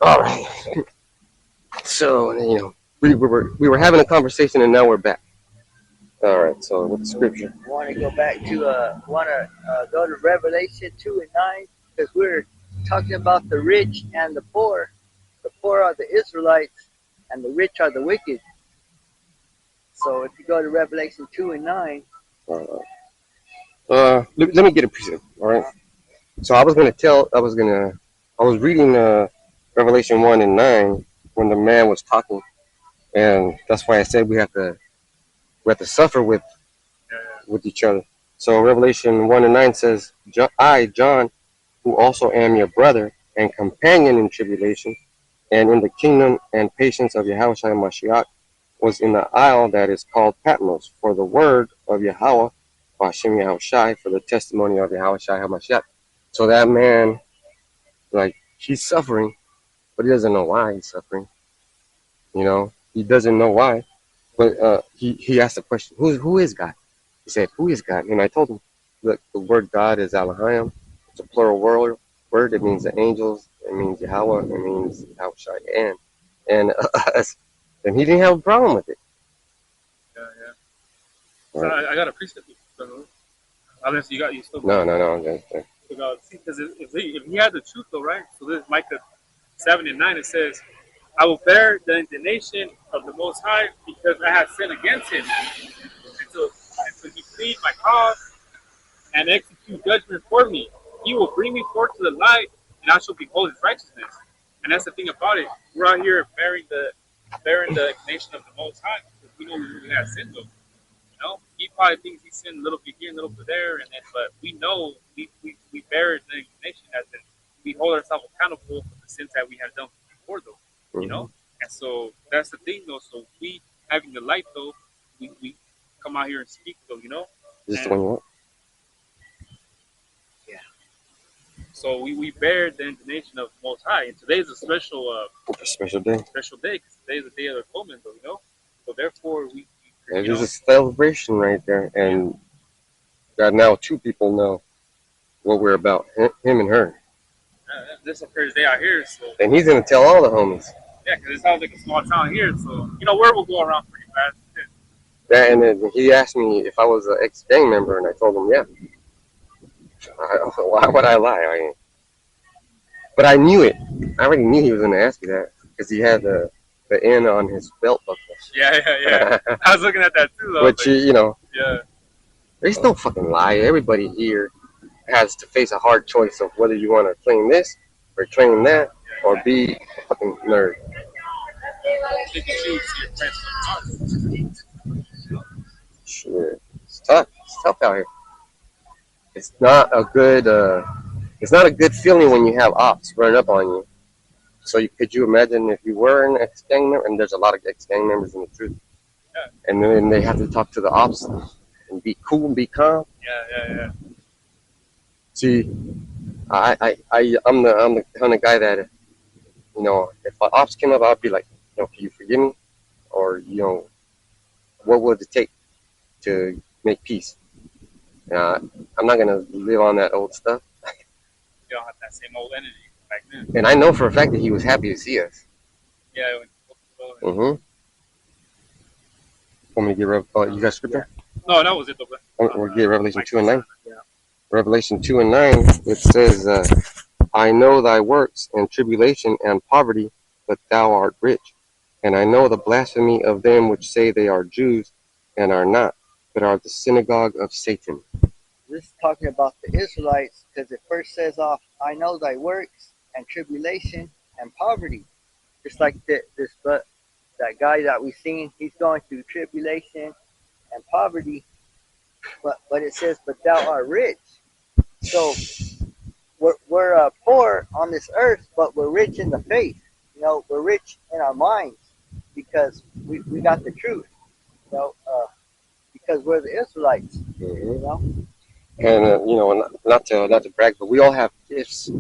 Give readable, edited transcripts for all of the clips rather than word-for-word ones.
All right. So we were having a conversation and now we're back. All right. So with the scripture. Want to go back to want to go to Revelation 2:9 because we're talking about the rich and the poor. The poor are the Israelites, and the rich are the wicked. So if you go to Revelation 2:9, Let me get a precept. All right. So I was reading Revelation 1:9 when the man was talking, and that's why I said we have to suffer with each other. So Revelation 1:9 says, I, John, who also am your brother and companion in tribulation and in the kingdom and patience of Yahweh Mashiach, was in the isle that is called Patmos for the word of Yahweh, Hashem Yahushai, for the testimony of Yahweh Mashiach. So that man, like, he's suffering, but he doesn't know why he's suffering. He doesn't know why. But he asked the question, who is God? He said, who is God? And I told him, look, the word God is Elohim. It's a plural word. It means the angels. It means Yahweh. It means Yahushai and us. And he didn't have a problem with it. Yeah, yeah. So I got a precept. Unless you still. No. Okay. See, because if he had the truth, though, right? So this Micah 7:9, it says, I will bear the indignation of the Most High because I have sinned against him. Until he plead my cause and execute judgment for me. He will bring me forth to the light, and I shall behold his righteousness. And that's the thing about it. We're out here bearing the indignation of the Most High because we know we really have sinned, though. He probably thinks he sinned a little bit here, a little bit there, but we know we bear the indignation as in we hold ourselves accountable for the sins that we have done before, though. And so that's the thing, though. So we having the light, though, we come out here and speak, though. Is this the one you want? yeah. So we bear the indignation of the Most High, and today is a special day. Special day because today is the day of the atonement, though. So therefore we. There's a celebration right there, and that now two people know what we're about, him and her. This is the first day out here, so. And he's gonna tell all the homies. Yeah, because it sounds like a small town here, so word will go around pretty fast. Yeah, and then he asked me if I was an ex-gang member, and I told him, yeah. Why would I lie? But I knew it. I already knew he was gonna ask me that because he had the N on his belt buckle. Yeah. I was looking at that too, though. Which, yeah. There's no fucking lie. Everybody here has to face a hard choice of whether you want to claim this or claim that or be a fucking nerd. Sure. It's tough. It's tough out here. It's not a good feeling when you have ops running up on you. So could you imagine if you were an ex-gang member, and there's a lot of ex-gang members in the truth, and then they have to talk to the ops and be cool and be calm. Yeah. See, I'm the kind of guy that, if ops came up, I'd be like, can you forgive me, or what would it take to make peace? I'm not gonna live on that old stuff. You don't have that same old energy back then. And I know for a fact that he was happy to see us. Yeah. Want me to get you got scripture? No, that was it, though. We'll get Revelation 2:9. Yeah. Revelation 2:9. It says, I know thy works and tribulation and poverty, but thou art rich. And I know the blasphemy of them which say they are Jews and are not, but are the synagogue of Satan. This is talking about the Israelites because it first says off, I know thy works and tribulation and poverty. Just like that guy that we seen, he's going through tribulation and poverty, but it says, but thou art rich. So we're poor on this earth, but we're rich in the faith. We're rich in our minds because we got the truth. Because we're the Israelites. And not to brag, but we all have gifts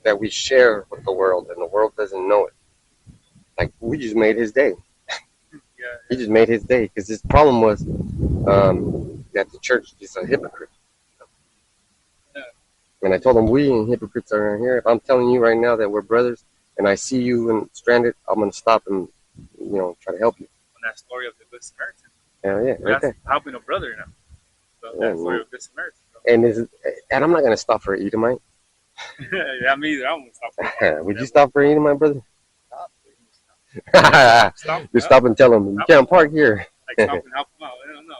that we share with the world, and the world doesn't know it. Like, we just made his day. He just made his day because his problem was that the church is a hypocrite. And I told him, we ain't hypocrites around here. If I'm telling you right now that we're brothers and I see you and stranded, I'm going to stop and, try to help you. On that story of the Good Samaritan. Yeah, yeah, right That's there. helping a brother now. So Yeah, that story of Good Samaritan. and I'm not going to stop for an Edomite. Yeah, me either. I won't stop. Would you stop for an Edomite, brother? Stop. Stop. Just stop and tell him, you can't park here. Like stop and help him out. I don't know.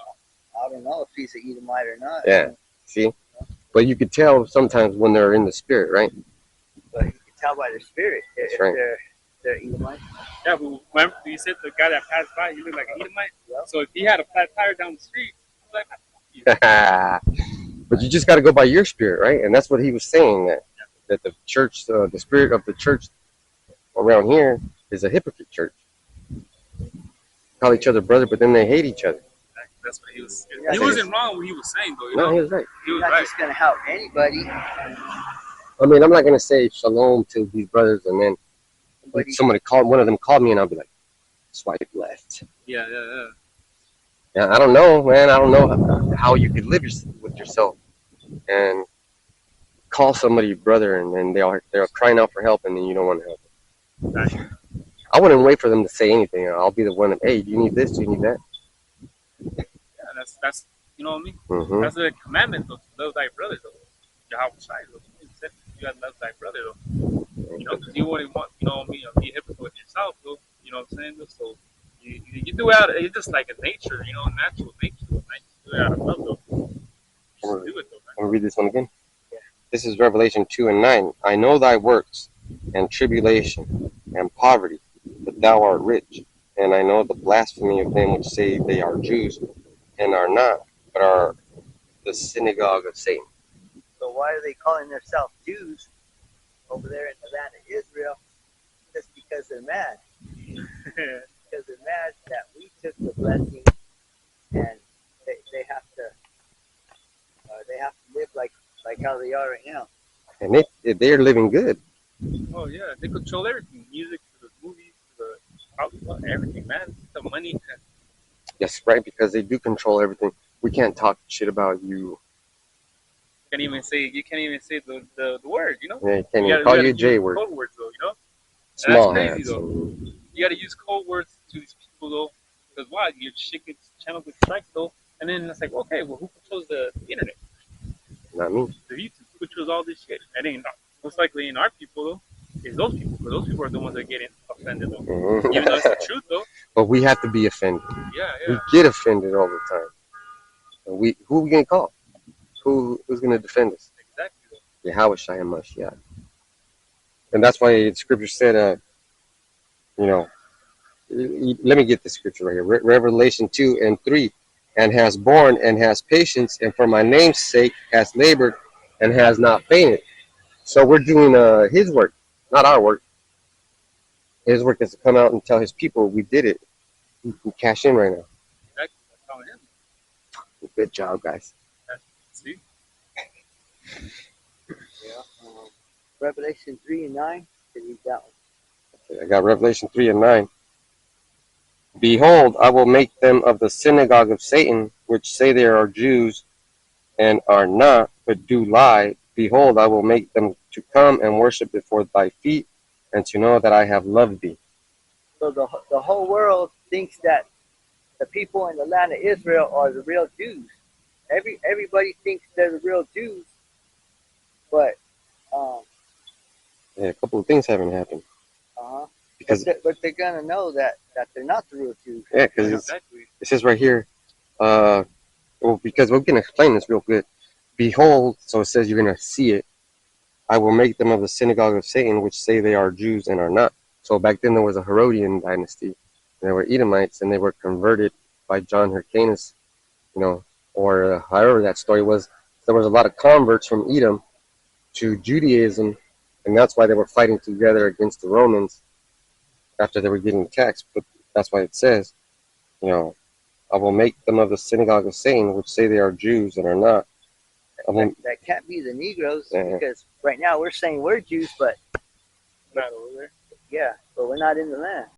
I don't know if he's an Edomite or not. Yeah, see? But you could tell sometimes when they're in the spirit, right? But you can tell by their spirit if right. they're Edomite. Yeah, but remember you said the guy that passed by, he looked like an Edomite. Yeah. So if he had a flat tire down the street, I'm like, But you just got to go by your spirit, right? And that's what he was saying, that the church, the spirit of the church around here is a hypocrite church. Call each other brother, but then they hate each other. that's what he was. Yeah, He wasn't wrong what he was saying, though. You No, know? he was right. He was You're not right. just going to help anybody. I mean, I'm not going to say shalom to these brothers and then one of them called me and I'll be like, swipe left. Yeah, yeah, yeah. Yeah, I don't know, man. I don't know how you could live with yourself and call somebody brother and then they're crying out for help and then you don't want to help them. Exactly. I wouldn't wait for them to say anything. I'll be the one that, hey, do you need this? Do you need that? Yeah, that's you know what I mean. Mm-hmm. That's the commandment, though, to love thy brother, though. Yahweh Shai, though. He said you gotta love thy brother, though. You know, because you wouldn't want, you know what I mean, be a hypocrite with yourself, though. You know what I'm saying? Though? So you do it out. It's just like a nature, you know, natural nature. Right? You do it out of love, though. Just do it, though. Right? Let me read this one again. Yeah. This is Revelation 2:9. I know thy works and tribulation and poverty, but thou art rich. And I know the blasphemy of them which say they are Jews and are not, but are the synagogue of Satan. So why are they calling themselves Jews over there in the land of Israel? Just because they're mad. Because they're mad that we took the blessing and they have to live like how they are right now. And they're living good. Oh yeah, they control everything. Music, to the movies, to the everything, man. The money. Yes, right, because they do control everything. We can't talk shit about you. You can't even say the word, you know? Yeah, can't even call you a J word. Code words, though, you know? Small that's crazy, hats. though. You gotta use code words to these people, though. Because why? Your shit gets channel gets strikes, though. And then it's like, okay, well, who controls the internet? Not me. The YouTube. Who controls all this shit? I think most likely in our people, though, is those people. Because those people are the ones that get offended, though. Mm-hmm. Even though it's the truth, though. But we have to be offended. Yeah, We yeah. get offended all the time. And who are we gonna call? Who's gonna defend us? Exactly. Though. Yahweh Shai Mashiach. And that's why Scripture said, let me get the scripture right here. Revelation 2:3, and has borne and has patience, and for my name's sake has labored and has not fainted. So we're doing his work, not our work. His work is to come out and tell his people we did it. We can cash in right now. Exactly. That's how it is. Good job, guys. See? Yeah. Revelation 3:9. Can you read that one? I got Revelation 3:9. Behold, I will make them of the synagogue of Satan, which say they are Jews and are not, but do lie. Behold, I will make them to come and worship before thy feet, and to know that I have loved thee. So the whole world thinks that the people in the land of Israel are the real Jews. Everybody thinks they're the real Jews, but Yeah, a couple of things haven't happened. Because but they're gonna know that they're not the real Jews. yeah, because Exactly. it says right here, because we can explain this real good. Behold, so it says you're gonna see it. I will make them of the synagogue of Satan, which say they are Jews and are not. So back then there was a Herodian dynasty, and they were Edomites, and they were converted by John Hyrcanus, or however that story was. There was a lot of converts from Edom to Judaism, and that's why they were fighting together against the Romans after they were getting taxed. But that's why it says, I will make them of the synagogue of Satan, which say they are Jews and are not. That can't be the Negroes, because right now we're saying we're Jews, but Not over there. yeah, but we're not in the land.